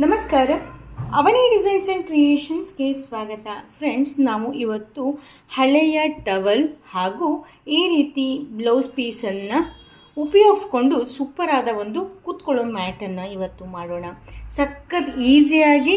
ನಮಸ್ಕಾರ, ಅವನಿ designs and ಕ್ರಿಯೇಷನ್ಸ್ಗೆ ಸ್ವಾಗತ. Friends, ನಾವು ಇವತ್ತು ಹಳೆಯ ಟವಲ್ ಹಾಗೂ ಈ ರೀತಿ ಬ್ಲೌಸ್ ಪೀಸನ್ನು ಉಪಯೋಗಿಸ್ಕೊಂಡು ಸೂಪರಾದ ಒಂದು ಕೂತ್ಕೊಳ್ಳೋ ಮ್ಯಾಟನ್ನು ಇವತ್ತು ಮಾಡೋಣ. ಸಖತ್ ಈಸಿಯಾಗಿ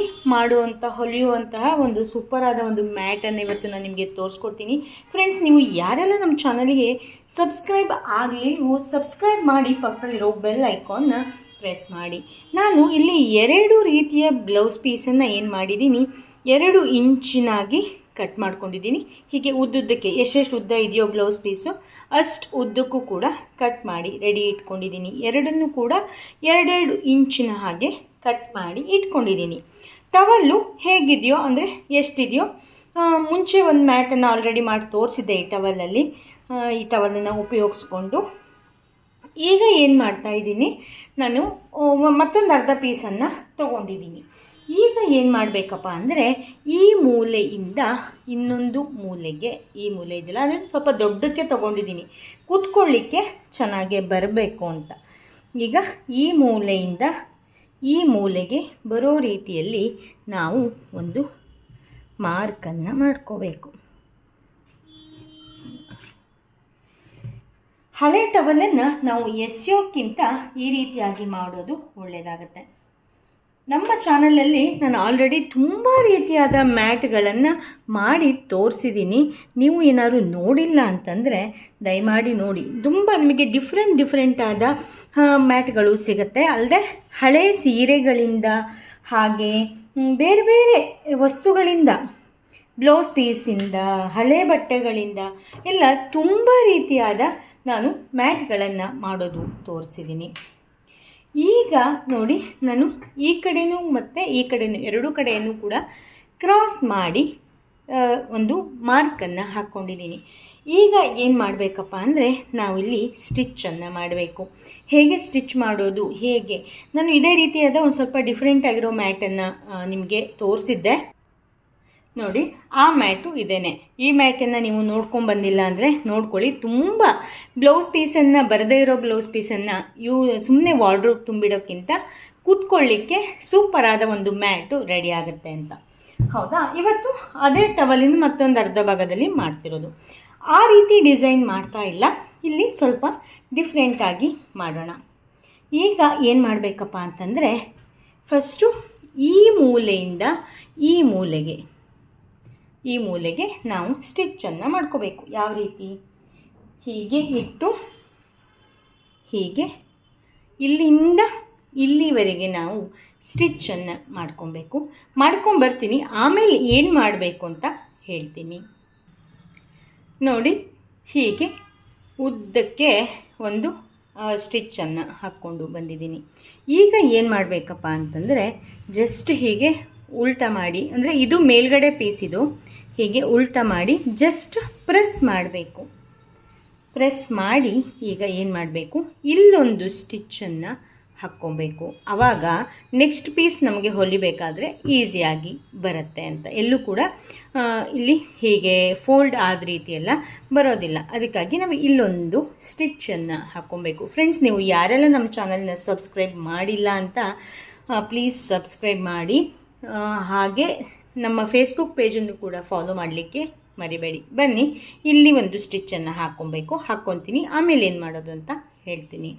ಹೊಲಿಯುವಂತಹ ಒಂದು ಸೂಪರಾದ ಒಂದು ಮ್ಯಾಟನ್ನು ಇವತ್ತು ನಾನು ನಿಮಗೆ ತೋರಿಸ್ಕೊಡ್ತೀನಿ. ಫ್ರೆಂಡ್ಸ್, ನೀವು ಯಾರೆಲ್ಲ ನಮ್ಮ ಚಾನಲಿಗೆ ಸಬ್ಸ್ಕ್ರೈಬ್ ಆಗಲಿ, ನೀವು ಸಬ್ಸ್ಕ್ರೈಬ್ ಮಾಡಿ, ಪಕ್ಕದಲ್ಲಿರೋ ಬೆಲ್ ಐಕಾನ್ನ ಪ್ರೆಸ್ ಮಾಡಿ. ನಾನು ಇಲ್ಲಿ 2 ರೀತಿಯ ಬ್ಲೌಸ್ ಪೀಸನ್ನು ಏನು ಮಾಡಿದ್ದೀನಿ, 2 ಇಂಚಿನಾಗಿ ಕಟ್ ಮಾಡ್ಕೊಂಡಿದ್ದೀನಿ. ಹೀಗೆ ಉದ್ದುದ್ದಕ್ಕೆ ಎಷ್ಟೆಷ್ಟು ಉದ್ದ ಇದೆಯೋ ಬ್ಲೌಸ್ ಪೀಸು ಅಷ್ಟು ಉದ್ದಕ್ಕೂ ಕೂಡ ಕಟ್ ಮಾಡಿ ರೆಡಿ ಇಟ್ಕೊಂಡಿದ್ದೀನಿ. ಎರಡನ್ನೂ ಕೂಡ 2 ಇಂಚಿನ ಹಾಗೆ ಕಟ್ ಮಾಡಿ ಇಟ್ಕೊಂಡಿದ್ದೀನಿ. ಟವಲ್ಲು ಹೇಗಿದೆಯೋ ಅಂದರೆ ಎಷ್ಟಿದೆಯೋ, ಮುಂಚೆ ಒಂದು ಮ್ಯಾಟನ್ನು ಆಲ್ರೆಡಿ ಮಾಡಿ ತೋರಿಸಿದ್ದೆ ಈ ಟವಲಲ್ಲಿ. ಈ ಟವಲನ್ನು ಉಪಯೋಗಿಸ್ಕೊಂಡು ಈಗ ಏನು ಮಾಡ್ತಾಯಿದ್ದೀನಿ, ನಾನು ಮತ್ತೊಂದು ಅರ್ಧ ಪೀಸನ್ನು ತೊಗೊಂಡಿದ್ದೀನಿ. ಈಗ ಏನು ಮಾಡಬೇಕಪ್ಪ ಅಂದರೆ, ಈ ಮೂಲೆಯಿಂದ ಇನ್ನೊಂದು ಮೂಲೆಗೆ, ಈ ಮೂಲೆ ಇದೆಯಲ್ಲ ಅದನ್ನು ಸ್ವಲ್ಪ ದೊಡ್ಡಕ್ಕೆ ತೊಗೊಂಡಿದ್ದೀನಿ, ಕೂತ್ಕೊಳ್ಳಿಕ್ಕೆ ಚೆನ್ನಾಗೇ ಬರಬೇಕು ಅಂತ. ಈಗ ಈ ಮೂಲೆಯಿಂದ ಈ ಮೂಲೆಗೆ ಬರೋ ರೀತಿಯಲ್ಲಿ ನಾವು ಒಂದು ಮಾರ್ಕನ್ನು ಮಾಡ್ಕೋಬೇಕು. ಹಳೆ ಟವಲನ್ನು ನಾವು ಎಸೆಯೋಕ್ಕಿಂತ ಈ ರೀತಿಯಾಗಿ ಮಾಡೋದು ಒಳ್ಳೆಯದಾಗತ್ತೆ. ನಮ್ಮ ಚಾನಲಲ್ಲಿ ನಾನು ಆಲ್ರೆಡಿ ತುಂಬ ರೀತಿಯಾದ ಮ್ಯಾಟ್ಗಳನ್ನು ಮಾಡಿ ತೋರಿಸಿದ್ದೀನಿ. ನೀವು ಏನಾದ್ರು ನೋಡಿಲ್ಲ ಅಂತಂದರೆ ದಯಮಾಡಿ ನೋಡಿ. ತುಂಬ ನಿಮಗೆ ಡಿಫ್ರೆಂಟ್ ಆದ ಮ್ಯಾಟ್ಗಳು ಸಿಗುತ್ತೆ. ಅಲ್ಲದೆ ಹಳೆ ಸೀರೆಗಳಿಂದ ಹಾಗೆ ಬೇರೆ ಬೇರೆ ವಸ್ತುಗಳಿಂದ, ಬ್ಲೌಸ್ ಪೀಸಿಂದ, ಹಳೆ ಬಟ್ಟೆಗಳಿಂದ ಎಲ್ಲ ತುಂಬ ರೀತಿಯಾದ ನಾನು ಮ್ಯಾಟ್ಗಳನ್ನು ಮಾಡೋದು ತೋರಿಸಿದ್ದೀನಿ. ಈಗ ನೋಡಿ, ನಾನು ಈ ಕಡೆಯೂ ಮತ್ತು ಈ ಕಡೆಯೂ 2 ಕಡೆಯೂ ಕೂಡ ಕ್ರಾಸ್ ಮಾಡಿ ಒಂದು ಮಾರ್ಕನ್ನು ಹಾಕ್ಕೊಂಡಿದ್ದೀನಿ. ಈಗ ಏನು ಮಾಡಬೇಕಪ್ಪ ಅಂದರೆ, ನಾವಿಲ್ಲಿ ಸ್ಟಿಚ್ಚನ್ನು ಮಾಡಬೇಕು. ಹೇಗೆ ಸ್ಟಿಚ್ ಮಾಡೋದು ಹೇಗೆ, ನಾನು ಇದೇ ರೀತಿಯಾದ ಒಂದು ಸ್ವಲ್ಪ ಡಿಫ್ರೆಂಟ್ ಆಗಿರೋ ಮ್ಯಾಟನ್ನು ನಿಮಗೆ ತೋರಿಸಿದ್ದೆ ನೋಡಿ. ಆ ಮ್ಯಾಟು ಇದೇನೆ. ಈ ಮ್ಯಾಟನ್ನು ನೀವು ನೋಡ್ಕೊಂಡ್ಬಂದಿಲ್ಲ ಅಂದರೆ ನೋಡ್ಕೊಳ್ಳಿ. ತುಂಬ ಬ್ಲೌಸ್ ಪೀಸನ್ನು, ಬರದೇ ಇರೋ ಬ್ಲೌಸ್ ಪೀಸನ್ನು ಸುಮ್ಮನೆ ವಾರ್ಡ್ರೋಬ್ ತುಂಬಿಡೋಕ್ಕಿಂತ ಕೂತ್ಕೊಳ್ಳಿಕ್ಕೆ ಸೂಪರಾದ ಒಂದು ಮ್ಯಾಟು ರೆಡಿ ಆಗುತ್ತೆ ಅಂತ. ಹೌದಾ? ಇವತ್ತು ಅದೇ ಟವಲಿನ ಮತ್ತೊಂದು ಅರ್ಧ ಭಾಗದಲ್ಲಿ ಮಾಡ್ತಿರೋದು. ಆ ರೀತಿ ಡಿಸೈನ್ ಮಾಡ್ತಾ ಇಲ್ಲ, ಇಲ್ಲಿ ಸ್ವಲ್ಪ ಡಿಫ್ರೆಂಟಾಗಿ ಮಾಡೋಣ. ಈಗ ಏನು ಮಾಡಬೇಕಪ್ಪ ಅಂತಂದರೆ, ಫಸ್ಟು ಈ ಮೂಲೆಯಿಂದ ಈ ಮೂಲೆಗೆ ನಾವು ಸ್ಟಿಚ್ಚನ್ನು ಮಾಡ್ಕೋಬೇಕು. ಯಾವ ರೀತಿ? ಹೀಗೆ ಇಟ್ಟು ಹೀಗೆ ಇಲ್ಲಿಂದ ಇಲ್ಲಿವರೆಗೆ ನಾವು ಸ್ಟಿಚ್ಚನ್ನು ಮಾಡ್ಕೊಂಬರ್ತೀನಿ. ಆಮೇಲೆ ಏನು ಮಾಡಬೇಕು ಅಂತ ಹೇಳ್ತೀನಿ. ನೋಡಿ, ಹೀಗೆ ಉದ್ದಕ್ಕೆ ಒಂದು ಸ್ಟಿಚ್ಚನ್ನು ಹಾಕ್ಕೊಂಡು ಬಂದಿದ್ದೀನಿ. ಈಗ ಏನು ಮಾಡಬೇಕಪ್ಪ ಅಂತಂದರೆ, ಜಸ್ಟ್ ಹೀಗೆ ಉಲ್ಟಾ ಮಾಡಿ, ಅಂದರೆ ಇದು ಮೇಲ್ಗಡೆ ಪೀಸಿದು, ಹೀಗೆ ಉಲ್ಟಾ ಮಾಡಿ ಜಸ್ಟ್ ಪ್ರೆಸ್ ಮಾಡಬೇಕು. ಪ್ರೆಸ್ ಮಾಡಿ ಈಗ ಏನು ಮಾಡಬೇಕು, ಇಲ್ಲೊಂದು ಸ್ಟಿಚ್ಚನ್ನು ಹಾಕ್ಕೊಬೇಕು. ಆವಾಗ ನೆಕ್ಸ್ಟ್ ಪೀಸ್ ನಮಗೆ ಹೊಲಿಬೇಕಾದ್ರೆ ಈಸಿಯಾಗಿ ಬರುತ್ತೆ ಅಂತ. ಎಲ್ಲೂ ಕೂಡ ಇಲ್ಲಿ ಹೀಗೆ ಫೋಲ್ಡ್ ಆದ ರೀತಿಯೆಲ್ಲ ಬರೋದಿಲ್ಲ. ಅದಕ್ಕಾಗಿ ನಾವು ಇಲ್ಲೊಂದು ಸ್ಟಿಚ್ಚನ್ನು ಹಾಕ್ಕೊಬೇಕು. ಫ್ರೆಂಡ್ಸ್, ನೀವು ಯಾರೆಲ್ಲ ನಮ್ಮ ಚಾನಲ್ನ ಸಬ್ಸ್ಕ್ರೈಬ್ ಮಾಡಿಲ್ಲ ಅಂತ ಪ್ಲೀಸ್ ಸಬ್ಸ್ಕ್ರೈಬ್ ಮಾಡಿ. ಹಾಗೆ ನಮ್ಮ ಫೇಸ್ಬುಕ್ ಪೇಜನ್ನು ಕೂಡ ಫಾಲೋ ಮಾಡಲಿಕ್ಕೆ ಮರಿಬೇಡಿ. ಬನ್ನಿ, ಇಲ್ಲಿ ಒಂದು ಸ್ಟಿಚ್ಚನ್ನು ಹಾಕ್ಕೊತೀನಿ. ಆಮೇಲೆ ಏನು ಮಾಡೋದು ಅಂತ ಹೇಳ್ತೀನಿ.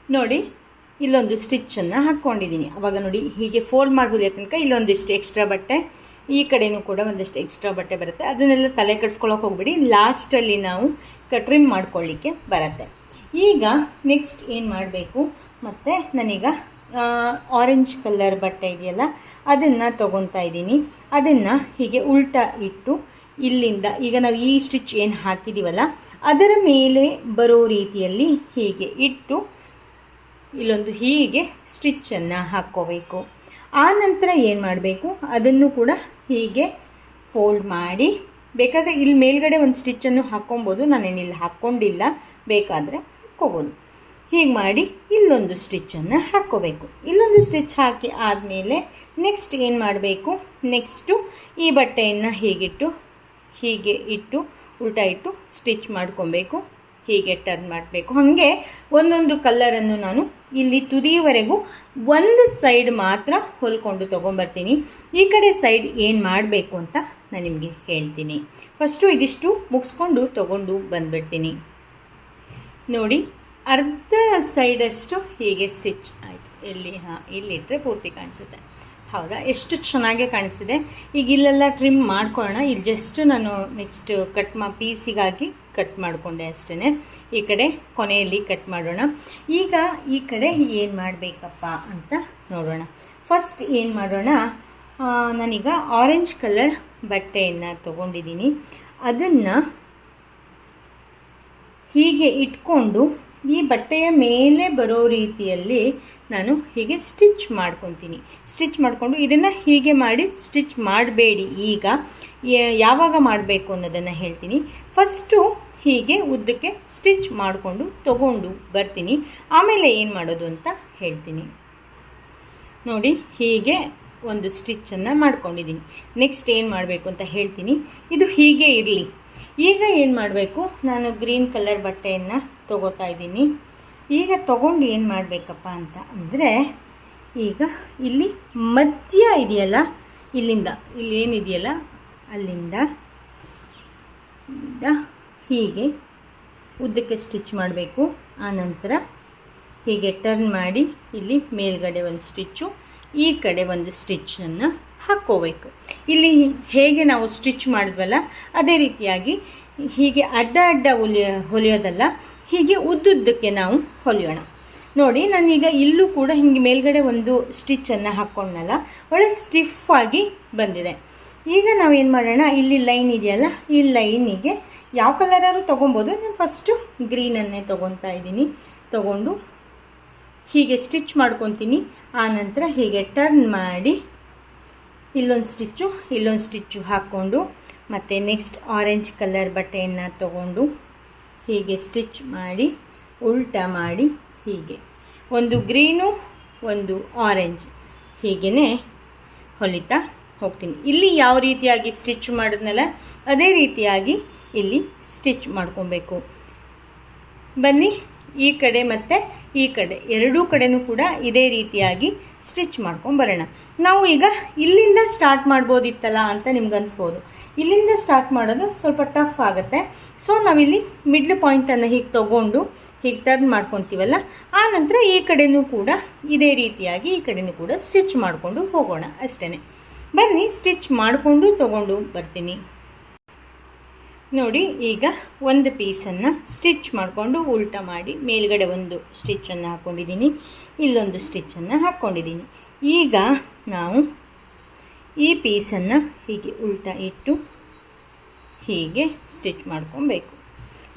ನೋಡಿ, ಇಲ್ಲೊಂದು ಸ್ಟಿಚ್ಚನ್ನು ಹಾಕ್ಕೊಂಡಿದ್ದೀನಿ. ಆವಾಗ ನೋಡಿ, ಹೀಗೆ ಫೋಲ್ಡ್ ಮಾಡೋದ್ರ ತನಕ ಇಲ್ಲೊಂದಿಷ್ಟು ಎಕ್ಸ್ಟ್ರಾ ಬಟ್ಟೆ, ಈ ಕಡೆಯೂ ಕೂಡ ಒಂದಿಷ್ಟು ಎಕ್ಸ್ಟ್ರಾ ಬಟ್ಟೆ ಬರುತ್ತೆ. ಅದನ್ನೆಲ್ಲ ತಲೆ ಕೆಡಿಸ್ಕೊಳ್ಳೋಕೆ ಹೋಗ್ಬಿಡಿ. ಲಾಸ್ಟಲ್ಲಿ ನಾವು ಟ್ರಿಮ್ ಮಾಡ್ಕೊಳ್ಳಿಕ್ಕೆ ಬರುತ್ತೆ. ಈಗ ನೆಕ್ಸ್ಟ್ ಏನು ಮಾಡಬೇಕು, ಮತ್ತು ನಾನೀಗ ಆರೆಂಜ್ ಕಲರ್ ಬಟ್ಟೆ ಇದೆಯಲ್ಲ ಅದನ್ನು ತೊಗೊತಾ ಇದ್ದೀನಿ. ಅದನ್ನು ಹೀಗೆ ಉಲ್ಟಾ ಇಟ್ಟು ಇಲ್ಲಿಂದ ಈಗ ನಾವು ಈ ಸ್ಟಿಚ್ ಏನು ಹಾಕಿದ್ದೀವಲ್ಲ ಅದರ ಮೇಲೆ ಬರೋ ರೀತಿಯಲ್ಲಿ ಹೀಗೆ ಇಟ್ಟು ಇಲ್ಲೊಂದು ಹೀಗೆ ಸ್ಟಿಚ್ಚನ್ನು ಹಾಕ್ಕೋಬೇಕು. ಆ ನಂತರ ಏನು ಮಾಡಬೇಕು, ಅದನ್ನು ಕೂಡ ಹೀಗೆ ಫೋಲ್ಡ್ ಮಾಡಿ, ಬೇಕಾದರೆ ಇಲ್ಲಿ ಮೇಲ್ಗಡೆ ಒಂದು ಸ್ಟಿಚ್ಚನ್ನು ಹಾಕ್ಕೊಬೋದು. ನಾನೇನಿಲ್ಲಿ ಹಾಕ್ಕೊಂಡಿಲ್ಲ, ಬೇಕಾದರೆ ಹಾಕ್ಕೋಬೋದು. ಹೀಗೆ ಮಾಡಿ ಇಲ್ಲೊಂದು ಸ್ಟಿಚ್ಚನ್ನು ಹಾಕ್ಕೋಬೇಕು. ಇಲ್ಲೊಂದು ಸ್ಟಿಚ್ ಹಾಕಿ ಆದಮೇಲೆ ನೆಕ್ಸ್ಟ್ ಏನು ಮಾಡಬೇಕು, ನೆಕ್ಸ್ಟು ಈ ಬಟ್ಟೆಯನ್ನು ಹೀಗೆ ಇಟ್ಟು ಉಲ್ಟಾ ಇಟ್ಟು ಸ್ಟಿಚ್ ಮಾಡ್ಕೊಬೇಕು. ಹೀಗೆ ಟರ್ನ್ ಮಾಡಬೇಕು. ಹಾಗೆ ಒಂದೊಂದು ಕಲ್ಲರನ್ನು ನಾನು ಇಲ್ಲಿ ತುದಿಯವರೆಗೂ ಒಂದು ಸೈಡ್ ಮಾತ್ರ ಹೊಲ್ಕೊಂಡು ತೊಗೊಂಬರ್ತೀನಿ. ಈ ಕಡೆ ಸೈಡ್ ಏನು ಮಾಡಬೇಕು ಅಂತ ನಾನು ನಿಮಗೆ ಹೇಳ್ತೀನಿ. ಫಸ್ಟು ಇದಿಷ್ಟು ಮುಗಿಸ್ಕೊಂಡು ತೊಗೊಂಡು ಬಂದುಬಿಡ್ತೀನಿ. ನೋಡಿ, ಅರ್ಧ ಸೈಡಷ್ಟು ಹೀಗೆ ಸ್ಟಿಚ್ ಆಯಿತು. ಇಲ್ಲಿಟ್ಟರೆ ಪೂರ್ತಿ ಕಾಣಿಸುತ್ತೆ. ಹೌದಾ, ಎಷ್ಟು ಚೆನ್ನಾಗೇ ಕಾಣಿಸ್ತಿದೆ. ಈಗ ಇಲ್ಲೆಲ್ಲ ಟ್ರಿಮ್ ಮಾಡ್ಕೊಳ್ಳೋಣ. ಇಲ್ಲಿ ಜಸ್ಟ್ ನಾನು ನೆಕ್ಸ್ಟ್ ಪೀಸಿಗಾಗಿ ಕಟ್ ಮಾಡಿಕೊಂಡೆ ಅಷ್ಟೇ. ಈ ಕಡೆ ಕೊನೆಯಲ್ಲಿ ಕಟ್ ಮಾಡೋಣ. ಈಗ ಈ ಕಡೆ ಏನು ಮಾಡಬೇಕಪ್ಪ ಅಂತ ನೋಡೋಣ. ಫಸ್ಟ್ ಏನು ಮಾಡೋಣ, ನಾನೀಗ ಆರೆಂಜ್ ಕಲರ್ ಬಟ್ಟೆಯನ್ನು ತೊಗೊಂಡಿದ್ದೀನಿ. ಅದನ್ನು ಹೀಗೆ ಇಟ್ಕೊಂಡು ಈ ಬಟ್ಟೆಯ ಮೇಲೆ ಬರೋ ರೀತಿಯಲ್ಲಿ ನಾನು ಹೀಗೆ ಸ್ಟಿಚ್ ಮಾಡ್ಕೊತೀನಿ. ಸ್ಟಿಚ್ ಮಾಡಿಕೊಂಡು ಇದನ್ನು ಹೀಗೆ ಮಾಡಿ ಸ್ಟಿಚ್ ಮಾಡಬೇಡಿ. ಈಗ ಯಾವಾಗ ಮಾಡಬೇಕು ಅನ್ನೋದನ್ನು ಹೇಳ್ತೀನಿ. ಫಸ್ಟು ಹೀಗೆ ಉದ್ದಕ್ಕೆ ಸ್ಟಿಚ್ ಮಾಡಿಕೊಂಡು ತೊಗೊಂಡು ಬರ್ತೀನಿ. ಆಮೇಲೆ ಏನು ಮಾಡೋದು ಅಂತ ಹೇಳ್ತೀನಿ. ನೋಡಿ, ಹೀಗೆ ಒಂದು ಸ್ಟಿಚ್ಚನ್ನು ಮಾಡ್ಕೊಂಡಿದ್ದೀನಿ. ನೆಕ್ಸ್ಟ್ ಏನು ಮಾಡಬೇಕು ಅಂತ ಹೇಳ್ತೀನಿ. ಇದು ಹೀಗೆ ಇರಲಿ. ಈಗ ಏನು ಮಾಡಬೇಕು, ನಾನು ಗ್ರೀನ್ ಕಲರ್ ಬಟ್ಟೆಯನ್ನು ತೊಗೋತಾ ಇದ್ದೀನಿ. ಈಗ ತೊಗೊಂಡು ಏನು ಮಾಡಬೇಕಪ್ಪ ಅಂತ ಅಂದರೆ, ಈಗ ಇಲ್ಲಿ ಮಧ್ಯ ಇದೆಯಲ್ಲ, ಇಲ್ಲಿಂದ ಏನಿದೆಯಲ್ಲ ಅಲ್ಲಿಂದ ಹೀಗೆ ಉದ್ದಕ್ಕೆ ಸ್ಟಿಚ್ ಮಾಡಬೇಕು. ಆನಂತರ ಹೀಗೆ ಟರ್ನ್ ಮಾಡಿ ಇಲ್ಲಿ ಮೇಲ್ಗಡೆ ಒಂದು ಸ್ಟಿಚ್ಚು, ಈ ಕಡೆ ಒಂದು ಸ್ಟಿಚ್ಚನ್ನು ಹಾಕ್ಕೋಬೇಕು. ಇಲ್ಲಿ ಹೇಗೆ ನಾವು ಸ್ಟಿಚ್ ಮಾಡಿದ್ವಲ್ಲ ಅದೇ ರೀತಿಯಾಗಿ ಹೀಗೆ ಅಡ್ಡ ಹೊಲಿಯೋದಲ್ಲ, ಹೀಗೆ ಉದ್ದುದ್ದಕ್ಕೆ ನಾವು ಹೊಲಿಯೋಣ. ನೋಡಿ, ನಾನೀಗ ಇಲ್ಲೂ ಕೂಡ ಹಿಂಗೆ ಮೇಲ್ಗಡೆ ಒಂದು ಸ್ಟಿಚ್ಚನ್ನು ಹಾಕ್ಕೊಂಡಲ್ಲ, ಒಳ್ಳೆ ಸ್ಟಿಫಾಗಿ ಬಂದಿದೆ. ಈಗ ನಾವು ಏನು ಮಾಡೋಣ, ಇಲ್ಲಿ ಲೈನ್ ಇದೆಯಲ್ಲ, ಈ ಲೈನಿಗೆ ಯಾವ ಕಲರಾದ್ರೂ ತೊಗೊಬೋದು. ನಾನು ಫಸ್ಟು ಗ್ರೀನನ್ನೇ ತೊಗೊತಾ ಇದ್ದೀನಿ. ತೊಗೊಂಡು ಹೀಗೆ ಸ್ಟಿಚ್ ಮಾಡ್ಕೊತೀನಿ. ಆನಂತರ ಹೀಗೆ ಟರ್ನ್ ಮಾಡಿ ಇಲ್ಲೊಂದು ಸ್ಟಿಚ್ಚು ಹಾಕ್ಕೊಂಡು ಮತ್ತು ನೆಕ್ಸ್ಟ್ ಆರೆಂಜ್ ಕಲರ್ ಬಟ್ಟೆಯನ್ನು ತೊಗೊಂಡು ಹೀಗೆ ಸ್ಟಿಚ್ ಮಾಡಿ ಉಲ್ಟಾ ಮಾಡಿ ಹೀಗೆ ಒಂದು ಗ್ರೀನು ಒಂದು ಆರೆಂಜ್ ಹೀಗೇ ಹೊಲಿತಾ ಹೋಗ್ತೀನಿ. ಇಲ್ಲಿ ಯಾವ ರೀತಿಯಾಗಿ ಸ್ಟಿಚ್ ಮಾಡಿದ್ನಲ್ಲ ಅದೇ ರೀತಿಯಾಗಿ ಇಲ್ಲಿ ಸ್ಟಿಚ್ ಮಾಡ್ಕೊಬೇಕು. ಬನ್ನಿ, ಈ ಕಡೆ ಮತ್ತು ಈ ಕಡೆ ಎರಡೂ ಕಡೆನೂ ಕೂಡ ಇದೇ ರೀತಿಯಾಗಿ ಸ್ಟಿಚ್ ಮಾಡ್ಕೊಂಬರೋಣ. ನಾವು ಈಗ ಇಲ್ಲಿಂದ ಸ್ಟಾರ್ಟ್ ಮಾಡ್ಬೋದಿತ್ತಲ್ಲ ಅಂತ ನಿಮ್ಗೆ ಅನಿಸ್ಬೋದು. ಇಲ್ಲಿಂದ ಸ್ಟಾರ್ಟ್ ಮಾಡೋದು ಸ್ವಲ್ಪ ಟಫ್ ಆಗುತ್ತೆ. ಸೊ ನಾವಿಲ್ಲಿ ಮಿಡ್ಲ್ ಪಾಯಿಂಟನ್ನು ಹೀಗೆ ತೊಗೊಂಡು ಹೀಗೆ ಟರ್ನ್ ಮಾಡ್ಕೊತೀವಲ್ಲ, ಆ ನಂತರ ಈ ಕಡೆನೂ ಕೂಡ ಇದೇ ರೀತಿಯಾಗಿ ಈ ಕಡೆನೂ ಕೂಡ ಸ್ಟಿಚ್ ಮಾಡಿಕೊಂಡು ಹೋಗೋಣ ಅಷ್ಟೇ. ಬನ್ನಿ, ಸ್ಟಿಚ್ ಮಾಡಿಕೊಂಡು ತೊಗೊಂಡು ಬರ್ತೀನಿ. ನೋಡಿ, ಈಗ ಒಂದು ಪೀಸನ್ನು ಸ್ಟಿಚ್ ಮಾಡಿಕೊಂಡು ಉಲ್ಟಾ ಮಾಡಿ ಮೇಲ್ಗಡೆ ಒಂದು ಸ್ಟಿಚ್ಚನ್ನು ಹಾಕ್ಕೊಂಡಿದ್ದೀನಿ, ಇಲ್ಲೊಂದು ಸ್ಟಿಚ್ಚನ್ನು ಹಾಕ್ಕೊಂಡಿದ್ದೀನಿ. ಈಗ ನಾವು ಈ ಪೀಸನ್ನು ಹೀಗೆ ಉಲ್ಟಾ ಇಟ್ಟು ಹೀಗೆ ಸ್ಟಿಚ್ ಮಾಡ್ಕೊಬೇಕು.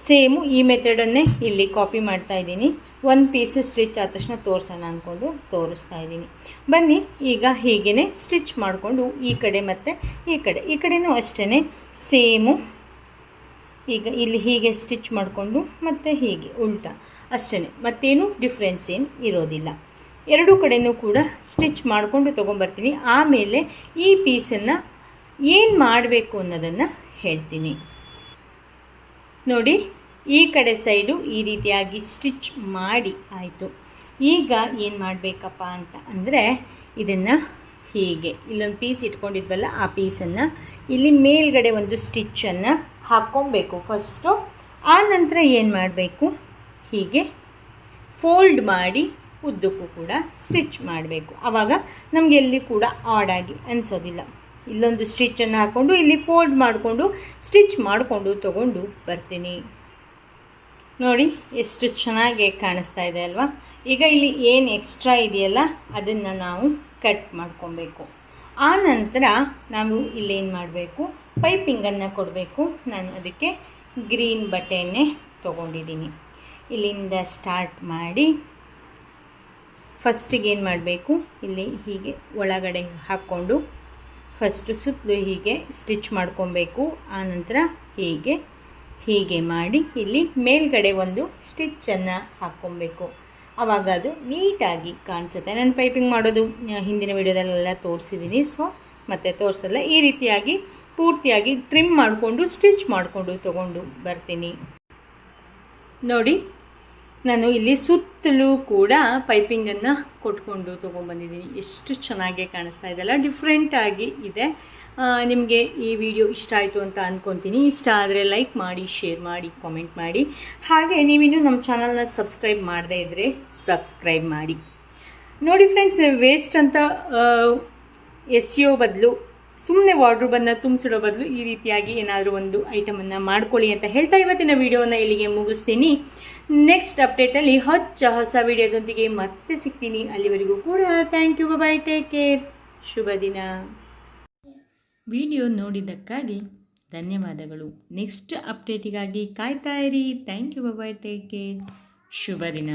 ಸೇಮು ಈ ಮೆಥಡನ್ನೇ ಇಲ್ಲಿ ಕಾಪಿ ಮಾಡ್ತಾ ಇದ್ದೀನಿ. ಒಂದು ಪೀಸು ಸ್ಟಿಚ್ ಆದ ತಕ್ಷಣ ತೋರಿಸೋಣ ಅಂದ್ಕೊಂಡು ತೋರಿಸ್ತಾ ಇದ್ದೀನಿ. ಬನ್ನಿ, ಈಗ ಹೀಗೇ ಸ್ಟಿಚ್ ಮಾಡಿಕೊಂಡು ಈ ಕಡೆ ಮತ್ತು ಈ ಕಡೆನೂ ಅಷ್ಟೇ ಸೇಮು. ಈಗ ಇಲ್ಲಿ ಹೀಗೆ ಸ್ಟಿಚ್ ಮಾಡಿಕೊಂಡು ಮತ್ತು ಹೀಗೆ ಉಲ್ಟಾ ಅಷ್ಟೇ, ಮತ್ತೇನು ಡಿಫ್ರೆನ್ಸ್ ಏನು ಇರೋದಿಲ್ಲ. ಎರಡೂ ಕಡೆಯೂ ಕೂಡ ಸ್ಟಿಚ್ ಮಾಡಿಕೊಂಡು ತೊಗೊಂಬರ್ತೀನಿ. ಆಮೇಲೆ ಈ ಪೀಸನ್ನು ಏನು ಮಾಡಬೇಕು ಅನ್ನೋದನ್ನು ಹೇಳ್ತೀನಿ. ನೋಡಿ, ಈ ಕಡೆ ಸೈಡು ಈ ರೀತಿಯಾಗಿ ಸ್ಟಿಚ್ ಮಾಡಿ ಆಯಿತು. ಈಗ ಏನು ಮಾಡಬೇಕಪ್ಪ ಅಂತ ಅಂದರೆ, ಇದನ್ನು ಹೀಗೆ ಇಲ್ಲೊಂದು ಪೀಸ್ ಇಟ್ಕೊಂಡಿದ್ವಲ್ಲ ಆ ಪೀಸನ್ನು ಇಲ್ಲಿ ಮೇಲ್ಗಡೆ ಒಂದು ಸ್ಟಿಚ್ಚನ್ನು ಹಾಕ್ಕೊಬೇಕು ಫಸ್ಟು. ಆ ನಂತರ ಏನು ಮಾಡಬೇಕು, ಹೀಗೆ ಫೋಲ್ಡ್ ಮಾಡಿ ಉದ್ದಕ್ಕೂ ಕೂಡ ಸ್ಟಿಚ್ ಮಾಡಬೇಕು. ಆವಾಗ ನಮಗೆ ಎಲ್ಲಿ ಕೂಡ ಆಡಾಗಿ ಅನಿಸೋದಿಲ್ಲ. ಇಲ್ಲೊಂದು ಸ್ಟಿಚ್ಚನ್ನು ಹಾಕ್ಕೊಂಡು ಇಲ್ಲಿ ಫೋಲ್ಡ್ ಮಾಡಿಕೊಂಡು ಸ್ಟಿಚ್ ಮಾಡಿಕೊಂಡು ತೊಗೊಂಡು ಬರ್ತೀನಿ. ನೋಡಿ, ಎಷ್ಟು ಚೆನ್ನಾಗಿ ಕಾಣಿಸ್ತಾ ಇದೆ ಅಲ್ವಾ? ಈಗ ಇಲ್ಲಿ ಏನು ಎಕ್ಸ್ಟ್ರಾ ಇದೆಯಲ್ಲ ಅದನ್ನು ನಾವು ಕಟ್ ಮಾಡ್ಕೊಬೇಕು. ಆ ನಂತರ ನಾವು ಇಲ್ಲೇನು ಮಾಡಬೇಕು, ಪೈಪಿಂಗನ್ನು ಕೊಡಬೇಕು. ನಾನು ಅದಕ್ಕೆ ಗ್ರೀನ್ ಬಟ್ಟೆಯನ್ನೇ ತೊಗೊಂಡಿದ್ದೀನಿ. ಇಲ್ಲಿಂದ ಸ್ಟಾರ್ಟ್ ಮಾಡಿ ಫಸ್ಟಿಗೆ ಏನು ಮಾಡಬೇಕು, ಇಲ್ಲಿ ಹೀಗೆ ಒಳಗಡೆ ಹಾಕ್ಕೊಂಡು ಫಸ್ಟು ಸುತ್ತಲೂ ಹೀಗೆ ಸ್ಟಿಚ್ ಮಾಡ್ಕೊಬೇಕು. ಆನಂತರ ಹೀಗೆ ಮಾಡಿ ಇಲ್ಲಿ ಮೇಲ್ಗಡೆ ಒಂದು ಸ್ಟಿಚ್ಚನ್ನು ಹಾಕ್ಕೊಬೇಕು. ಆವಾಗ ಅದು ನೀಟಾಗಿ ಕಾಣಿಸುತ್ತೆ. ನಾನು ಪೈಪಿಂಗ್ ಮಾಡೋದು ಹಿಂದಿನ ವಿಡಿಯೋದಲ್ಲೆಲ್ಲ ತೋರಿಸಿದ್ದೀನಿ, ಸೊ ಮತ್ತೆ ತೋರಿಸಲ್ಲ. ಈ ರೀತಿಯಾಗಿ ಪೂರ್ತಿಯಾಗಿ ಟ್ರಿಮ್ ಮಾಡಿಕೊಂಡು ಸ್ಟಿಚ್ ಮಾಡಿಕೊಂಡು ತೊಗೊಂಡು ಬರ್ತೀನಿ. ನೋಡಿ ನಾನು ಇಲ್ಲಿ ಸುತ್ತಲೂ ಕೂಡ ಪೈಪಿಂಗನ್ನು ಕೊಟ್ಕೊಂಡು ತೊಗೊಂಬಂದಿದ್ದೀನಿ. ಎಷ್ಟು ಚೆನ್ನಾಗಿ ಕಾಣಿಸ್ತಾ ಇದೆಲ್ಲ, ಡಿಫ್ರೆಂಟಾಗಿ ಇದೆ. ನಿಮಗೆ ಈ ವಿಡಿಯೋ ಇಷ್ಟ ಆಯಿತು ಅಂತ ಅಂದ್ಕೊತೀನಿ. ಇಷ್ಟ ಆದರೆ ಲೈಕ್ ಮಾಡಿ, ಶೇರ್ ಮಾಡಿ, ಕಾಮೆಂಟ್ ಮಾಡಿ. ಹಾಗೆ ನೀವಿನ್ನೂ ನಮ್ಮ ಚಾನಲ್ನ ಸಬ್ಸ್ಕ್ರೈಬ್ ಮಾಡದೇ ಇದ್ದರೆ ಸಬ್ಸ್ಕ್ರೈಬ್ ಮಾಡಿ. ನೋಡಿ ಫ್ರೆಂಡ್ಸ್, ವೇಸ್ಟ್ ಅಂತ ಎಸೆಯೋ ಬದಲು, ಸುಮ್ಮನೆ ವಾರ್ಡ್ರೋಬನ್ನು ತುಂಬಿಸಿಡೋ ಬದಲು ಈ ರೀತಿಯಾಗಿ ಏನಾದರೂ ಒಂದು ಐಟಮನ್ನು ಮಾಡ್ಕೊಳ್ಳಿ ಅಂತ ಹೇಳ್ತಾ ಇವತ್ತಿನ ವಿಡಿಯೋನ ಇಲ್ಲಿಗೆ ಮುಗಿಸ್ತೀನಿ. ನೆಕ್ಸ್ಟ್ ಅಪ್ಡೇಟಲ್ಲಿ ಹೊಸ ವಿಡಿಯೋದೊಂದಿಗೆ ಮತ್ತೆ ಸಿಗ್ತೀನಿ. ಅಲ್ಲಿವರೆಗೂ ಕೂಡ thank you, bye, take care, ಶುಭ ದಿನ. ವಿಡಿಯೋ ನೋಡಿದ್ದಕ್ಕಾಗಿ ಧನ್ಯವಾದಗಳು. ನೆಕ್ಸ್ಟ್ ಅಪ್ಡೇಟಿಗಾಗಿ ಕಾಯ್ತಾ ಇರಿ. Thank you, bye, take care, ಶುಭ ದಿನ.